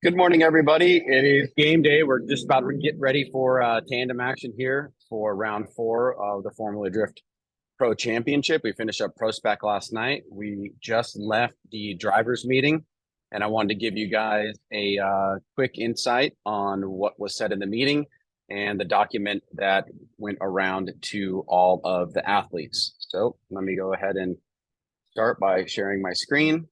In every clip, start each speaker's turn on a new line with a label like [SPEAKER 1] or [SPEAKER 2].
[SPEAKER 1] Good morning, everybody. It is game day. We're just about to get ready for tandem action here for round four of the Formula Drift Pro Championship. We finished up Pro Spec last night. We just left the drivers' meeting, and I wanted to give you guys a quick insight on what was said in the meeting and the document that went around to all of the athletes. So let me go ahead and start by sharing my screen.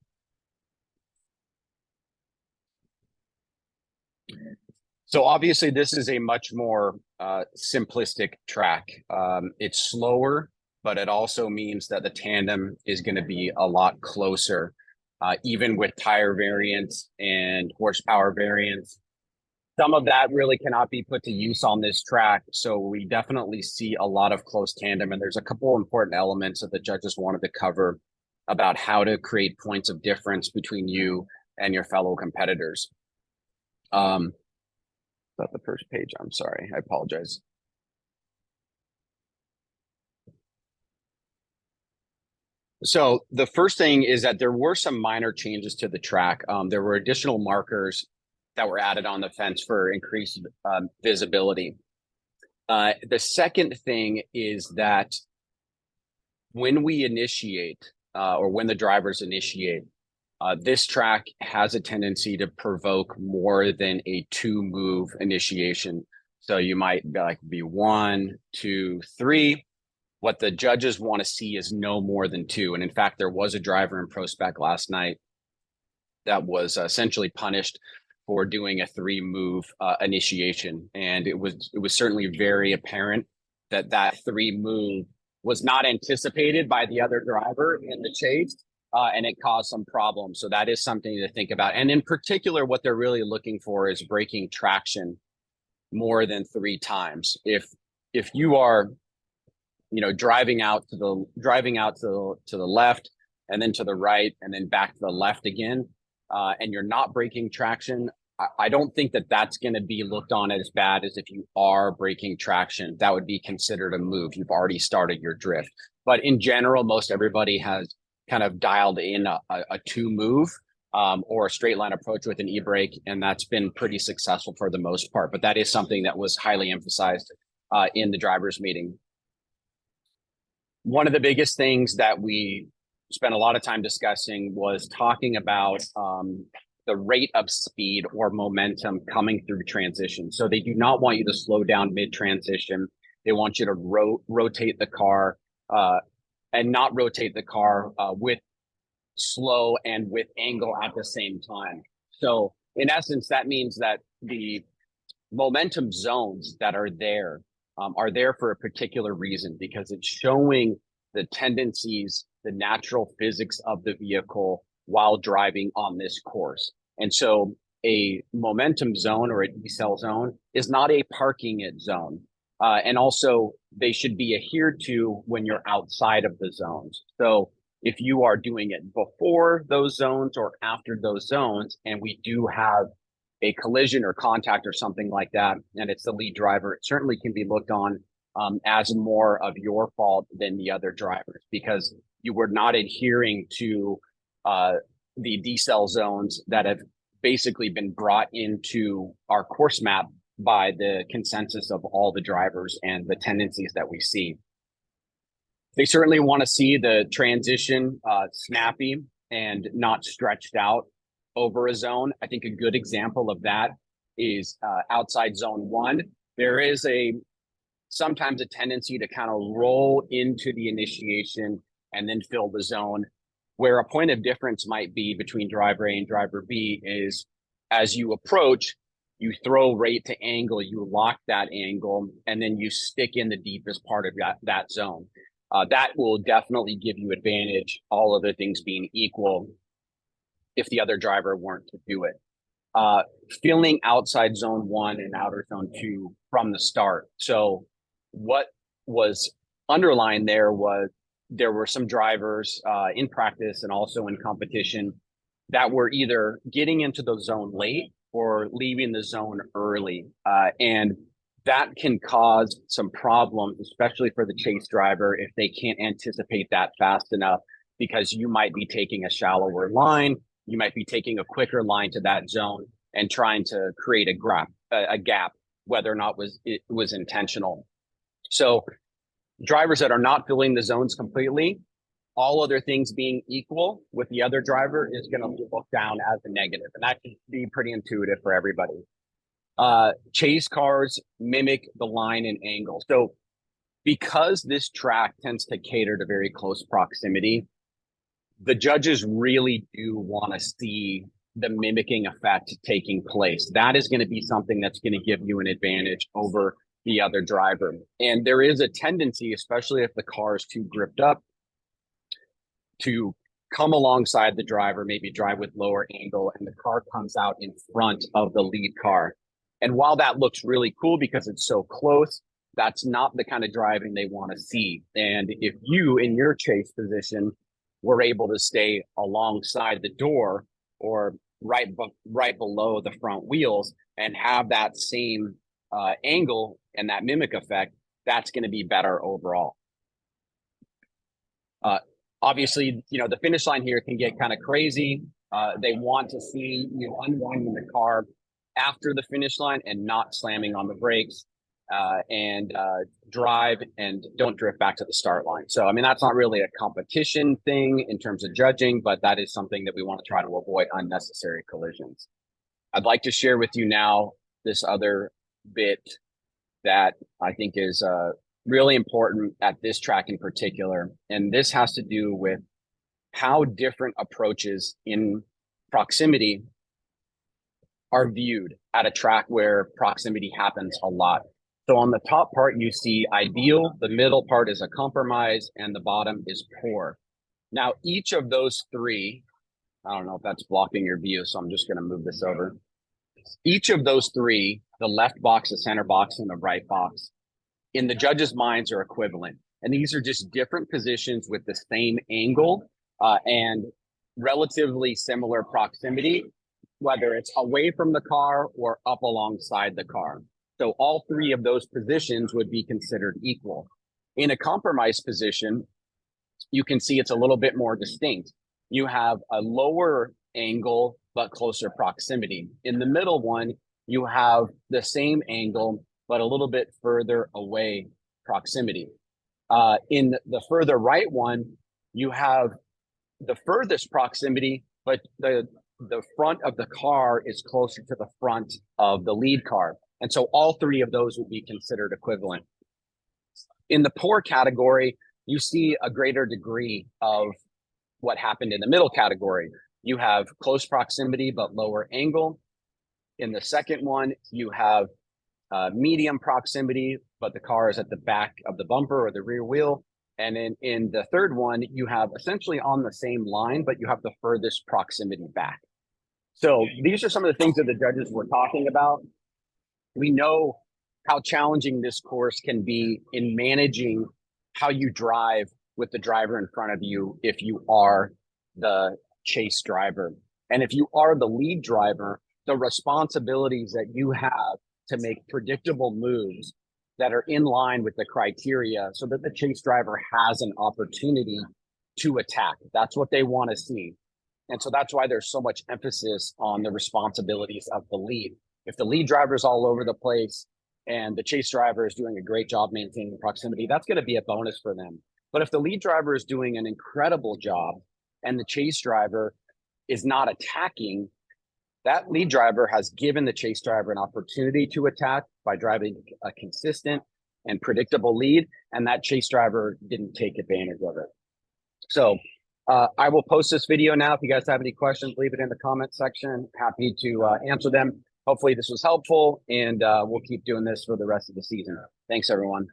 [SPEAKER 1] So obviously this is a much more simplistic track. It's slower, but it also means that the tandem is going to be a lot closer, even with tire variants and horsepower variants. Some of that really cannot be put to use on this track. So we definitely see a lot of close tandem. And there's a couple of important elements that the judges wanted to cover about how to create points of difference between you and your fellow competitors. Not the first page. I'm sorry. I apologize. So the first thing is that there were some minor changes to the track. There were additional markers that were added on the fence for increased visibility. The second thing is that when we initiate or when the drivers initiate, this track has a tendency to provoke more than a two-move initiation. So you might be 1, 2, 3. What the judges want to see is no more than 2. And in fact, there was a driver in Pro Spec last night that was essentially punished for doing a 3-move initiation. And it was certainly very apparent that that 3-move was not anticipated by the other driver in the chase. And it caused some problems. So that is something to think about. And in particular, what they're really looking for is breaking traction more than 3 times. If you are, driving out to the left and then to the right and then back to the left again, and you're not breaking traction, I don't think that that's going to be looked on as bad as if you are breaking traction. That would be considered a move. You've already started your drift. But in general, most everybody has kind of dialed in a 2-move or a straight line approach with an e-brake, and that's been pretty successful for the most part. But that is something that was highly emphasized in the drivers' meeting. One of the biggest things that we spent a lot of time discussing was talking about the rate of speed or momentum coming through transition. So they do not want you to slow down mid-transition. They want you to rotate the car and not rotate the car with slow and with angle at the same time. So in essence, that means that the momentum zones that are there for a particular reason, because it's showing the tendencies, the natural physics of the vehicle while driving on this course. And so a momentum zone or a decel zone is not a parking it zone. And also, they should be adhered to when you're outside of the zones. So if you are doing it before those zones or after those zones, and we do have a collision or contact or something like that, and it's the lead driver, it certainly can be looked on as more of your fault than the other drivers, because you were not adhering to the decel zones that have basically been brought into our course map by the consensus of all the drivers and the tendencies that we see. They certainly want to see the transition snappy and not stretched out over a zone. I think a good example of that is outside zone 1. There is sometimes a tendency to kind of roll into the initiation and then fill the zone, where a point of difference might be between driver A and driver B is as you approach, you throw rate to angle, you lock that angle, and then you stick in the deepest part of that zone. That will definitely give you advantage, all other things being equal, if the other driver weren't to do it. Filling outside zone 1 and outer zone 2 from the start. So what was underlined there was there were some drivers in practice and also in competition that were either getting into the zone late or leaving the zone early. And that can cause some problems, especially for the chase driver, if they can't anticipate that fast enough, because you might be taking a shallower line, you might be taking a quicker line to that zone. and trying to create a gap, whether or not it was intentional. So drivers that are not filling the zones completely, all other things being equal with the other driver, is going to look down as a negative. And that can be pretty intuitive for everybody. Chase cars mimic the line and angle. So because this track tends to cater to very close proximity, the judges really do want to see the mimicking effect taking place. That is going to be something that's going to give you an advantage over the other driver. And there is a tendency, especially if the car is too gripped up, to come alongside the driver, maybe drive with lower angle, and the car comes out in front of the lead car. And while that looks really cool because it's so close, that's not the kind of driving they want to see. And if you, in your chase position, were able to stay alongside the door or right below the front wheels and have that same angle and that mimic effect, that's going to be better overall. Obviously, you know, the finish line here can get kind of crazy. They want to see you unwinding the car after the finish line and not slamming on the brakes, and drive and don't drift back to the start line. So, I mean, that's not really a competition thing in terms of judging, but that is something that we want to try to avoid: unnecessary collisions. I'd like to share with you now this other bit that I think is really important at this track in particular. And this has to do with how different approaches in proximity are viewed at a track where proximity happens a lot. So on the top part, you see ideal, the middle part is a compromise, and the bottom is poor. Now, each of those three, I don't know if that's blocking your view, so I'm just going to move this over. Each of those three, the left box, the center box, and the right box, in the judges' minds are equivalent. And these are just different positions with the same angle and relatively similar proximity, whether it's away from the car or up alongside the car. So all three of those positions would be considered equal. In a compromise position, you can see it's a little bit more distinct. You have a lower angle, but closer proximity. In the middle one, you have the same angle, but a little bit further away proximity. In the further right one, you have the furthest proximity, but the front of the car is closer to the front of the lead car. And so all three of those would be considered equivalent. In the poor category, you see a greater degree of what happened in the middle category. You have close proximity, but lower angle. In the second one, you have medium proximity, but the car is at the back of the bumper or the rear wheel. And in the third one, you have essentially on the same line, but you have the furthest proximity back. So these are some of the things that the judges were talking about. We know how challenging this course can be in managing how you drive with the driver in front of you if you are the chase driver. And if you are the lead driver, the responsibilities that you have to make predictable moves that are in line with the criteria so that the chase driver has an opportunity to attack. That's what they want to see. And so that's why there's so much emphasis on the responsibilities of the lead. If the lead driver is all over the place and the chase driver is doing a great job maintaining proximity, that's going to be a bonus for them. But if the lead driver is doing an incredible job and the chase driver is not attacking, that lead driver has given the chase driver an opportunity to attack by driving a consistent and predictable lead, and that chase driver didn't take advantage of it. So I will post this video now. If you guys have any questions, leave it in the comment section. Happy to answer them. Hopefully this was helpful, and we'll keep doing this for the rest of the season. Thanks, everyone.